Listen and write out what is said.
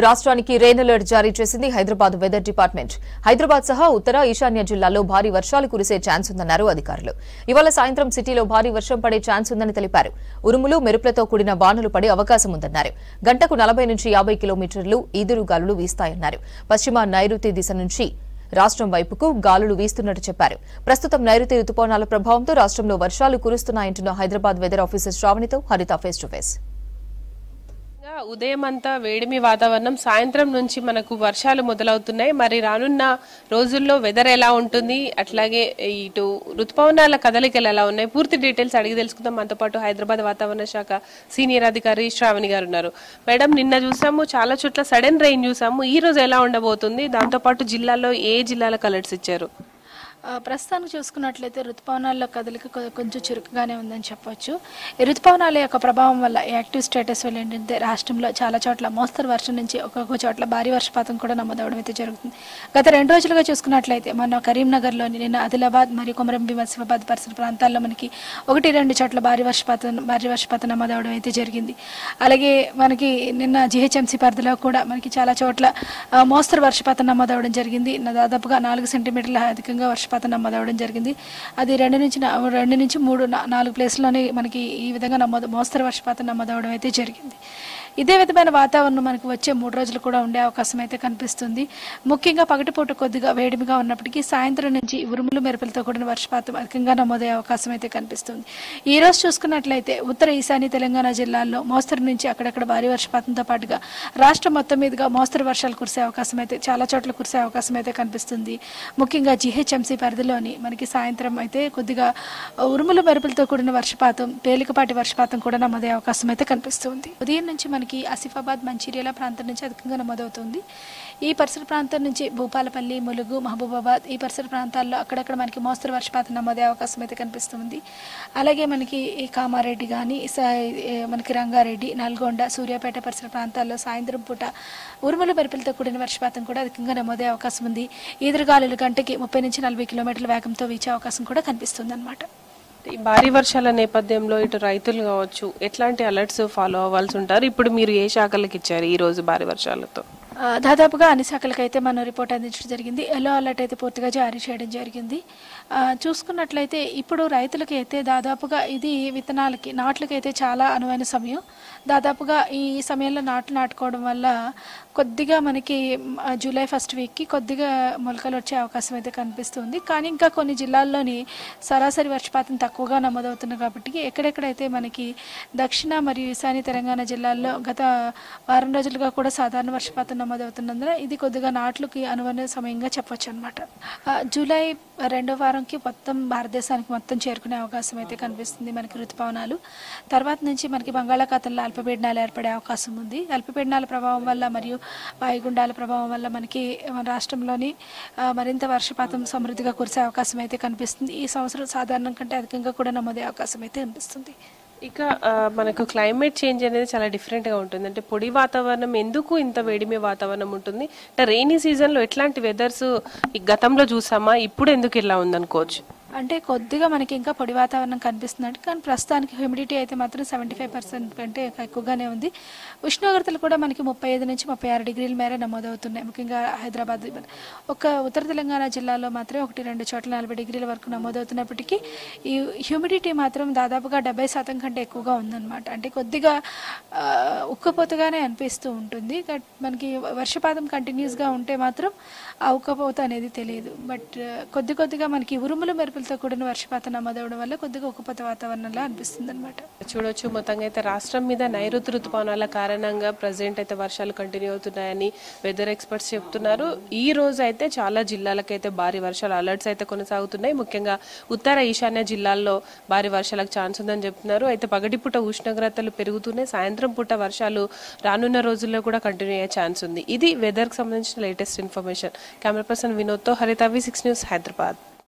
రాష్ట్రానికి rain alert జారీ చేసింది హైదరాబాద్ వెదర్ డిపార్ట్మెంట్. హైదరాబాద్ సహా ఉత్తర ఈశాన్య జిల్లాల్లో భారీ వర్షాలు కురిసే ఛాన్స్ ఉందన్నారు అధికారులు. ఇవాళ సాయంత్రం సిటీలో భారీ వర్షం పడే ఛాన్స్ ఉందని తెలిపారు. ఉరుములు మెరుపులతో కూడిన వానలు పడే అవకాశం ఉందన్నారు. గంటకు 40 నుంచి 50 కిలోమీటర్లు ఈదురుగాలులు వీస్తాయన్నారు. పశ్చిమ నైరుతి దిశ నుంచి రాష్ట్రం వైపుకు గాలులు వీస్తున్నట్టు చెప్పారు. ప్రస్తుతం నైరుతి రుతుపవనాల ప్రభావంతో రాష్ట్రంలో వర్షాలు కురుస్తున్నాయంటున్న హైదరాబాద్ వెదర్ ఆఫీసర్ శ్రావణితో హరిత ఫేస్ టు ఫేస్. ఉదయం అంతా వేడిమి వాతావరణం, సాయంత్రం నుంచి మనకు వర్షాలు మొదలవుతున్నాయి. మరి రానున్న రోజుల్లో వెదర్ ఎలా ఉంటుంది, అట్లాగే ఇటు ఋతుపవనాల కదలికలు ఎలా ఉన్నాయి, పూర్తి డీటెయిల్స్ అడిగి తెలుసుకుందాం. మనతో పాటు హైదరాబాద్ వాతావరణ శాఖ సీనియర్ అధికారి శ్రావణి గారు ఉన్నారు. మేడం, నిన్న చూసాము చాలా చోట్ల సడన్ రెయిన్ చూసాము. ఈ రోజు ఎలా ఉండబోతుంది? దాంతోపాటు జిల్లాలో ఏ జిల్లాలకు అలర్ట్స్ ఇచ్చారు? ప్రస్తుతానికి చూసుకున్నట్లయితే ఋతుపవనాల్లో కదలిక కొంచెం చురుకుగానే ఉందని చెప్పొచ్చు. ఈ ఋతుపవనాల యొక్క ప్రభావం వల్ల యాక్టివ్ స్టేటస్ వల్ల ఏంటంటే రాష్ట్రంలో చాలా చోట్ల మోస్తరు వర్షం నుంచి ఒక్కొక్క చోట్ల భారీ వర్షపాతం కూడా నమోదవడం అయితే జరుగుతుంది. గత 2 రోజులుగా చూసుకున్నట్లయితే మన కరీంనగర్లోని నిన్న ఆదిలాబాద్ మరియు కొమరంభీం ఆసిఫాబాద్ పరిసర ప్రాంతాల్లో మనకి 1-2 చోట్ల భారీ వర్షపాతం నమోదవడం అయితే జరిగింది. అలాగే మనకి నిన్న జీహెచ్ఎంసీ పరిధిలో కూడా మనకి చాలా చోట్ల మోస్తరు వర్షపాతం నమోదవడం జరిగింది. దాదాపుగా 4 సెంటీమీటర్ల అధికంగా వర్షపాతం నమోదవడం జరిగింది. అది 2 నుంచి 3, 4 ప్లేస్లోనే మనకి ఈ విధంగా మోస్తరు వర్షపాతం నమోదవడం అయితే జరిగింది. ఇదే విధమైన వాతావరణం మనకు వచ్చే 3 రోజులు కూడా ఉండే అవకాశం అయితే కనిపిస్తుంది. ముఖ్యంగా పగటిపూట కొద్దిగా వేడిమిగా ఉన్నప్పటికీ సాయంత్రం నుంచి ఉరుములు మెరుపులతో కూడిన వర్షపాతం అధికంగా నమోదయ్యే అవకాశం అయితే కనిపిస్తుంది. ఈ రోజు చూసుకున్నట్లయితే ఉత్తర ఈశాన్య తెలంగాణ జిల్లాల్లో మోస్తరు నుంచి అక్కడక్కడ భారీ వర్షపాతంతో పాటుగా రాష్ట్రం మొత్తం మీదుగా మోస్తరు వర్షాలు కురిసే అవకాశం అయితే చాలా చోట్ల కురిసే అవకాశం అయితే కనిపిస్తుంది. ముఖ్యంగా జీహెచ్ఎంసీ పరిధిలోని మనకి సాయంత్రం అయితే కొద్దిగా ఉరుములు మెరుపులతో కూడిన వర్షపాతం, తేలికపాటి వర్షపాతం కూడా నమోదయ్యే అవకాశం అయితే కనిపిస్తుంది. ఉదయం నుంచి మనకి ఆసిఫాబాద్, మంచిర్యాల ప్రాంతం నుంచి అధికంగా నమోదవుతుంది. ఈ పరిసర ప్రాంతం నుంచి భూపాలపల్లి, ములుగు, మహబూబాబాద్ ఈ పరిసర ప్రాంతాల్లో అక్కడక్కడ మనకి మోస్తరు వర్షపాతం నమోదే అవకాశం అయితే కనిపిస్తుంది. అలాగే మనకి కామారెడ్డి కానీ మనకి రంగారెడ్డి, నల్గొండ, సూర్యాపేట పరిసర ప్రాంతాల్లో సాయంత్రం పూట ఉరుముల మెరుపులతో కూడిన వర్షపాతం కూడా అధికంగా నమోదే అవకాశం ఉంది. ఈదురుగాలులు గంటకి 30 నుంచి 40 కిలోమీటర్ల వేగంతో వీచే అవకాశం కూడా కనిపిస్తుంది అన్నమాట. ఈ భారీ వర్షాల నేపథ్యంలో ఇటు రైతులు కావచ్చు, ఎట్లాంటి అలర్ట్స్ ఫాలో అవ్వాల్సి ఉంటారు? ఇప్పుడు మీరు ఏ శాఖలకు ఇచ్చారు ఈ రోజు భారీ వర్షాలతో? దాదాపుగా అన్ని శాఖలకైతే మనం రిపోర్ట్ అందించడం జరిగింది. ఎల్లో అలర్ట్ అయితే పూర్తిగా జారీ చేయడం జరిగింది. చూసుకున్నట్లయితే ఇప్పుడు రైతులకి అయితే దాదాపుగా ఇది విత్తనాలకి నాట్లకైతే చాలా అనువైన సమయం. దాదాపుగా ఈ సమయంలో నాట్లు నాటుకోవడం వల్ల కొద్దిగా మనకి జూలై 1st వీక్కి కొద్దిగా మొలకలు వచ్చే అవకాశం అయితే కనిపిస్తుంది. కానీ ఇంకా కొన్ని జిల్లాల్లోని సరాసరి వర్షపాతం తక్కువగా నమోదవుతుంది కాబట్టి ఎక్కడెక్కడైతే మనకి దక్షిణ మరియు ఈశాన్య తెలంగాణ జిల్లాల్లో గత వారం రోజులుగా కూడా సాధారణ వర్షపాతం నమోదవుతున్నందున ఇది కొద్దిగా నాట్లకి అనువైన సమయంగా చెప్పొచ్చు అనమాట. జూలై 2వ వారంకి మొత్తం భారతదేశానికి మొత్తం చేరుకునే అవకాశం అయితే కనిపిస్తుంది మనకి ఋతుపవనాలు. తర్వాత నుంచి మనకి బంగాళాఖాతంలో అల్పపీడనాలు ఏర్పడే అవకాశం ఉంది. అల్పపీడనాల ప్రభావం వల్ల మరియు వాయుగుండాల ప్రభావం వల్ల మనకి రాష్ట్రంలోని మరింత వర్షపాతం సమృద్ధిగా కురిసే అవకాశం అయితే కనిపిస్తుంది. ఈ సంవత్సరం సాధారణం కంటే అధికంగా కూడా నమోదే అవకాశం అయితే కనిపిస్తుంది. ఇక మనకు క్లైమేట్ చేంజ్ అనేది చాలా డిఫరెంట్గా ఉంటుంది. అంటే పొడి వాతావరణం ఎందుకు ఇంత వేడిమి వాతావరణం ఉంటుంది? అంటే రెయినీ సీజన్లో ఎట్లాంటి వెదర్స్ గతంలో చూసామా, ఇప్పుడు ఎందుకు ఇలా ఉందనుకోవచ్చు? అంటే కొద్దిగా మనకి ఇంకా పొడి వాతావరణం కనిపిస్తుంది. కానీ ప్రస్తుతానికి హ్యూమిడిటీ అయితే మాత్రం 75% కంటే ఎక్కువగానే ఉంది. ఉష్ణోగ్రతలు కూడా మనకి 35 నుంచి 36 డిగ్రీల మేర నమోదవుతున్నాయి. ముఖ్యంగా హైదరాబాద్, ఒక ఉత్తర తెలంగాణ జిల్లాలో మాత్రం 1-2 చోట్ల 40 డిగ్రీల వరకు నమోదవుతున్నప్పటికీ ఈ హ్యూమిడిటీ మాత్రం దాదాపుగా 70% కంటే ఎక్కువగా ఉందన్నమాట. అంటే కొద్దిగా ఉక్కపోతగానే అనిపిస్తూ ఉంటుంది. మనకి వర్షపాతం కంటిన్యూస్గా ఉంటే మాత్రం ఆ ఉక్కపోత అనేది తెలియదు. బట్ కొద్దిగా మనకి ఉరుములు మెరుపులతో కూడిన వర్షపాతం నమోదవడం వల్ల కొద్దిగా ఉక్కపోత వాతావరణంలో అనిపిస్తుంది అనమాట. చూడొచ్చు, మొత్తంగా అయితే రాష్ట్రం మీద నైరుతి ఋతుపవనాల కారణంగా ప్రజెంట్ అయితే వర్షాలు కంటిన్యూ అవుతున్నాయని వెదర్ ఎక్స్పర్ట్స్ చెప్తున్నారు. ఈ రోజు అయితే చాలా జిల్లాలకైతే భారీ వర్షాల అలర్ట్స్ అయితే కొనసాగుతున్నాయి. ముఖ్యంగా ఉత్తర ఈశాన్య జిల్లాల్లో భారీ వర్షాలకు ఛాన్స్ ఉందని చెప్తున్నారు. అయితే పగటిపూట ఉష్ణోగ్రతలు పెరుగుతూనే సాయంత్రం పూట వర్షాలు రానున్న రోజుల్లో కూడా కంటిన్యూ అయ్యే ఛాన్స్ ఉంది. ఇది వెదర్కి సంబంధించిన లేటెస్ట్ ఇన్ఫర్మేషన్. కెమెరా పర్సన్ వినోద్తో హరిత, V6 న్యూస్, హైదరాబాద్.